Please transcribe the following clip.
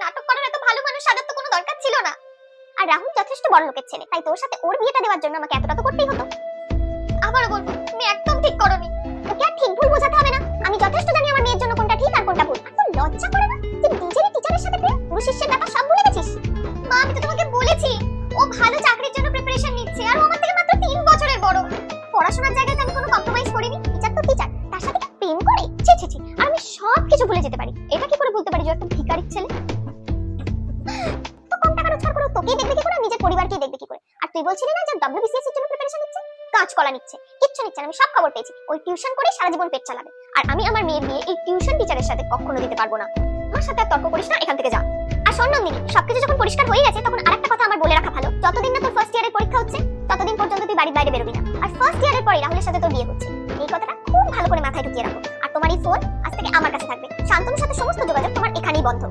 নাটক করার এত ভালো মানুষ সাজার তো কোনো দরকার ছিল না। আর রাহুল যথেষ্ট বড় লোকের ছেলে, তাই তোর সাথে ওর বিয়েটা দেওয়ার জন্য আমাকে এতটা তো করতেই হতো। আবারও বলবো, তুমি একদম ঠিক করোনি। তোকে আর ঠিক ভুল বোঝাতে হবে না, আমি যথেষ্ট জানি আমার মেয়ের জন্য কোনটা ঠিক আর কোনটা ভুল। আর তোর লজ্জা করে না যে নিজেরই টিচারের সাথে প্রেম, গুরু শিষ্যের ব্যাপার সব ভুলে গেছিস? মা, আমি তো তোমাকে বলেছি ও ভালো চাকরির জন্য প্রিপারেশন নিচ্ছে, আর ও আমার থেকে মাত্র 3 বছরের বড়। পড়াশোনার জায়গায় তো আমি কোনো কম্প্রোমাইজ করিনি। টিচার তো টিচার, তার সাথে কি প্রেম করে? ছি ছি ছি, আর আমি সব কিছু ভুলে যেতে পারি। এটা কি করে বলতে পারি যে একটা ভিখারির ছেলে? তো কম টাকা রোজগার করে তোকেই দেখবে কি করে, নিজের পরিবারকেই দেখবে কি করে? আর তুই বলছিলি না যে ডব্লিউবিসিএস এর জন্য প্রিপারেশন নিচ্ছে? কাঁচকলা নিচ্ছে, কিচ্ছু নিচ্ছে না, আমি সব খবর পেয়েছি। ওই টিউশন করে সারা জীবন পেট চালাবে, আর আমি আমার মেয়ের বিয়ে এই টিউশন টিচারের সাথে কখনো দিতে পারবো না। আমার সাথে আর তর্ক করিস না, এখান থেকে যা। আর শোন নন্দিনী, সবকিছু যখন পরিষ্কার হয়ে গেছে তখন আরেকটা কথা আমার বলে রাখা ভালো, যতদিন না তোর ফার্স্ট ইয়ারের পরীক্ষা হচ্ছে ততদিন পর্যন্ত তুই বাড়ির বাইরে বেরোবি না। আর ফার্স্ট ইয়ারের পরে রাহুলের সাথে তোর বিয়ে হচ্ছে, এই কথাটা খুব ভালো করে মাথায় ঢুকিয়ে রাখো। আর তোমার এই ফোন আজ থেকে আমার কাছে থাকবে, শান্তনুর সাথে সমস্ত যোগাযোগ তোমার এখানেই বন্ধ।